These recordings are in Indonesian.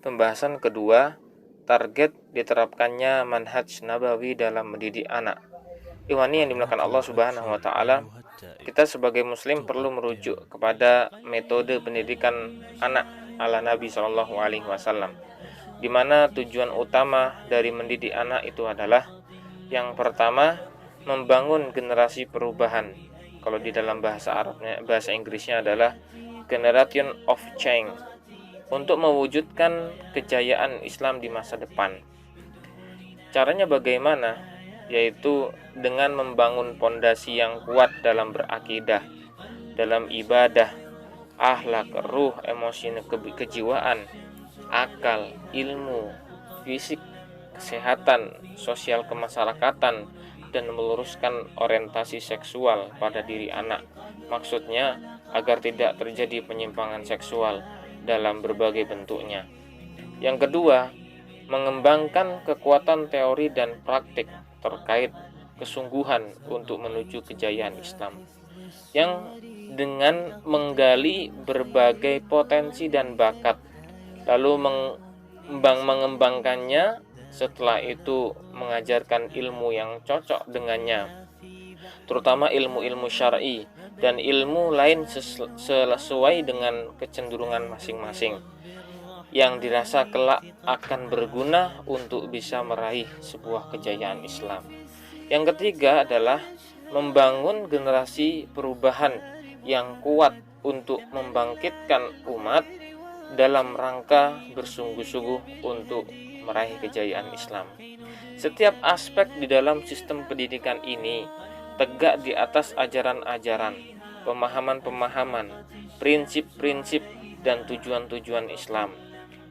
Pembahasan kedua, target diterapkannya manhaj nabawi dalam mendidik anak. Ikhwani yang dimuliakan Allah Subhanahu wa taala, kita sebagai muslim perlu merujuk kepada metode pendidikan anak ala Nabi Shallallahu alaihi wasallam, di mana tujuan utama dari mendidik anak itu adalah yang pertama, membangun generasi perubahan. Kalau di dalam bahasa Inggrisnya adalah generation of change, untuk mewujudkan kejayaan Islam di masa depan. Caranya bagaimana? Yaitu dengan membangun pondasi yang kuat dalam berakidah, dalam ibadah, akhlak, ruh, emosi, kejiwaan, akal, ilmu, fisik, kesehatan, sosial kemasyarakatan, dan meluruskan orientasi seksual pada diri anak. Maksudnya agar tidak terjadi penyimpangan seksual dalam berbagai bentuknya. Yang kedua, mengembangkan kekuatan teori dan praktik terkait kesungguhan untuk menuju kejayaan Islam, yang dengan menggali berbagai potensi dan bakat, lalu mengembangkannya, setelah itu mengajarkan ilmu yang cocok dengannya, terutama ilmu-ilmu syar'i dan ilmu lain sesuai dengan kecenderungan masing-masing, yang dirasa kelak akan berguna untuk bisa meraih sebuah kejayaan Islam. Yang ketiga adalah membangun generasi perubahan yang kuat untuk membangkitkan umat dalam rangka bersungguh-sungguh untuk meraih kejayaan Islam. Setiap aspek di dalam sistem pendidikan ini tegak di atas ajaran-ajaran, pemahaman-pemahaman, prinsip-prinsip, dan tujuan-tujuan Islam.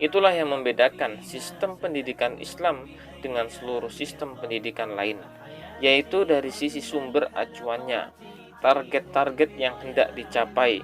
Itulah yang membedakan sistem pendidikan Islam dengan seluruh sistem pendidikan lain, yaitu dari sisi sumber acuannya, target-target yang hendak dicapai,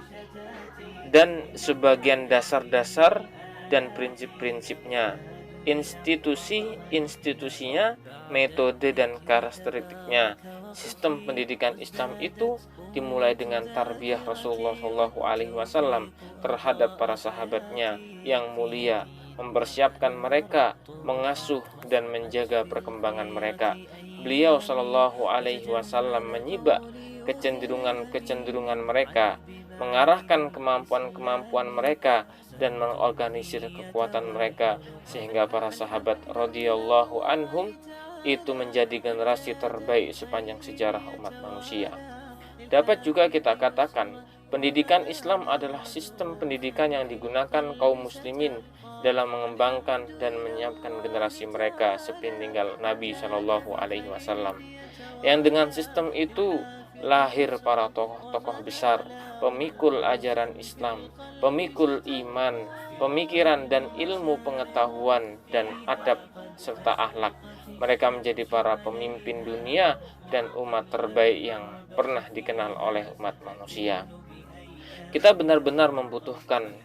dan sebagian dasar-dasar dan prinsip-prinsipnya, institusi-institusinya, metode dan karakteristiknya. Sistem pendidikan Islam itu dimulai dengan tarbiyah Rasulullah SAW terhadap para sahabatnya yang mulia, mempersiapkan mereka, mengasuh dan menjaga perkembangan mereka. Beliau Shallallahu Alaihi Wasallam menyibak kecenderungan-kecenderungan mereka, mengarahkan kemampuan-kemampuan mereka, dan mengorganisir kekuatan mereka, sehingga para sahabat radhiyallahu anhum itu menjadi generasi terbaik sepanjang sejarah umat manusia. Dapat juga kita katakan, pendidikan Islam adalah sistem pendidikan yang digunakan kaum muslimin dalam mengembangkan dan menyiapkan generasi mereka sepeninggal Nabi Shallallahu Alaihi Wasallam. Yang dengan sistem itu lahir para tokoh-tokoh besar, pemikul ajaran Islam, pemikul iman, pemikiran dan ilmu pengetahuan dan adab serta akhlak. Mereka menjadi para pemimpin dunia dan umat terbaik yang pernah dikenal oleh umat manusia. Kita benar-benar membutuhkan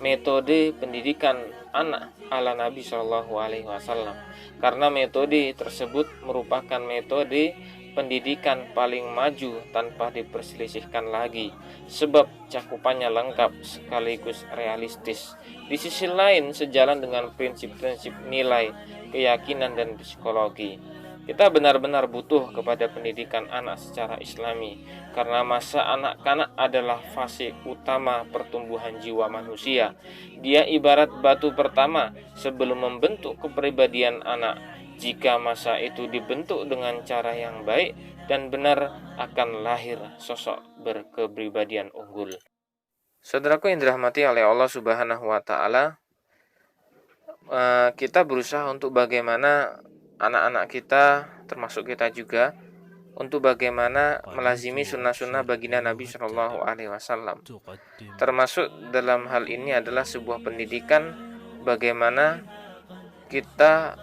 metode pendidikan anak ala Nabi Shallallahu Alaihi Wasallam, karena metode tersebut merupakan metode pendidikan paling maju tanpa diperselisihkan lagi, sebab cakupannya lengkap sekaligus realistis. Di sisi lain, sejalan dengan prinsip-prinsip nilai, keyakinan, dan psikologi. Kita benar-benar butuh kepada pendidikan anak secara islami, karena masa anak-anak adalah fase utama pertumbuhan jiwa manusia. Dia ibarat batu pertama sebelum membentuk kepribadian anak. Jika masa itu dibentuk dengan cara yang baik dan benar, akan lahir sosok berkepribadian unggul. Saudaraku yang dirahmati oleh Allah Subhanahu wa taala, kita berusaha untuk bagaimana anak-anak kita, termasuk kita juga, untuk bagaimana melazimi sunnah-sunnah baginda Nabi Shallallahu Alaihi Wasallam. Termasuk dalam hal ini adalah sebuah pendidikan bagaimana kita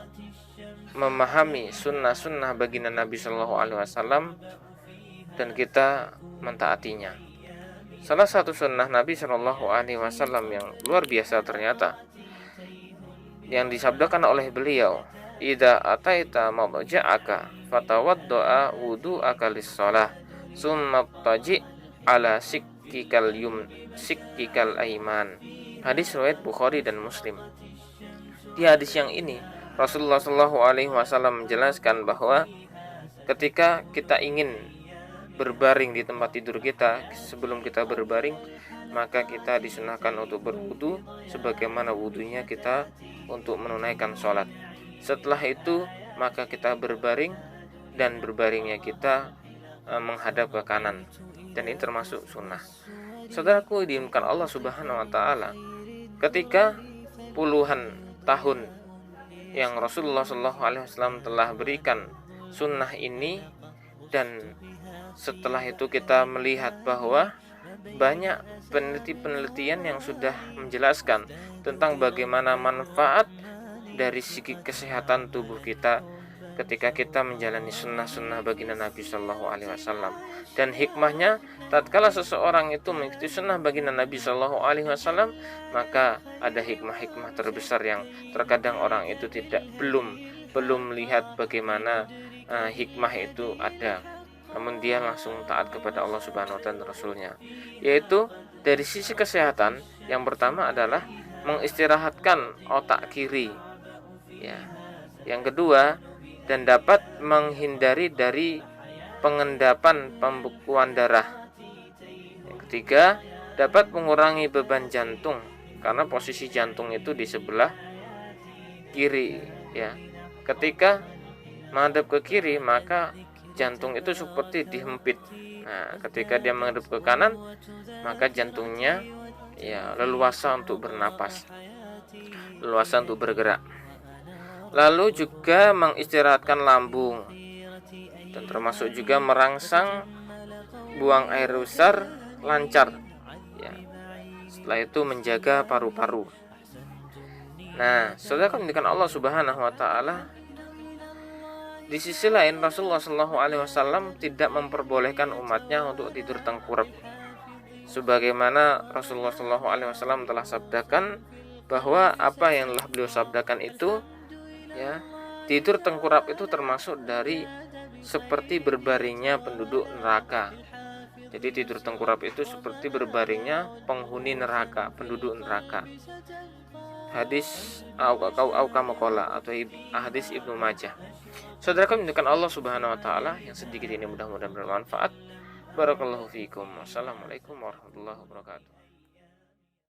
memahami sunnah-sunnah baginda Nabi Shallallahu Alaihi Wasallam dan kita mentaatinya. Salah satu sunnah Nabi Shallallahu Alaihi Wasallam yang luar biasa ternyata, yang disabdakan oleh beliau, "Idza ataita madja'aka fatawadda'a wudu'aka lis-shalah, summa taji' ala sikkikal aiman." Hadis riwayat Bukhari dan Muslim. Di hadis yang ini Rasulullah Shallallahu Alaihi Wasallam menjelaskan bahwa ketika kita ingin berbaring di tempat tidur kita, sebelum kita berbaring, maka kita disunahkan untuk berwudu sebagaimana wudunya kita untuk menunaikan sholat. Setelah itu maka kita berbaring, dan berbaringnya kita menghadap ke kanan, dan ini termasuk sunnah. Saudaraku diinginkan Allah Subhanahu wa taala, ketika puluhan tahun yang Rasulullah SAW telah berikan sunnah ini, dan setelah itu kita melihat bahwa banyak penelitian yang sudah menjelaskan tentang bagaimana manfaat dari segi kesehatan tubuh kita ketika kita menjalani sunnah-sunnah baginda Nabi Shallallahu Alaihi Wasallam. Dan hikmahnya, tatkala seseorang itu mengikuti sunnah baginda Nabi Shallallahu Alaihi Wasallam, maka ada hikmah-hikmah terbesar yang terkadang orang itu belum melihat bagaimana hikmah itu ada, namun dia langsung taat kepada Allah Subhanahu wa taala dan Rasulnya. Yaitu dari sisi kesehatan, yang pertama adalah mengistirahatkan otak kiri, ya. Yang kedua, dan dapat menghindari dari pengendapan pembekuan darah. Yang ketiga, dapat mengurangi beban jantung, karena posisi jantung itu di sebelah kiri, ya. Ketika menghadap ke kiri, maka jantung itu seperti dihempit. Nah, ketika dia menghadap ke kanan, maka jantungnya leluasa untuk bernapas, leluasa untuk bergerak. Lalu juga mengistirahatkan lambung, dan termasuk juga merangsang buang air besar lancar, ya. Setelah itu menjaga paru-paru. Nah, saudara kan Allah Subhanahu wa taala, di sisi lain Rasulullah SAW tidak memperbolehkan umatnya untuk tidur tengkurap, sebagaimana Rasulullah SAW telah sabdakan bahwa apa yang telah beliau sabdakan itu, ya, tidur tengkurap itu termasuk dari seperti berbaringnya penduduk neraka. Jadi tidur tengkurap itu seperti berbaringnya penghuni neraka, penduduk neraka. Hadis Aukamukola atau hadis Ibnu Majah. Saudara kami menunjukkan Allah Subhanahu wa taala, yang sedikit ini mudah-mudahan bermanfaat. Barakallahu fiikum. Wassalamualaikum warahmatullahi wabarakatuh.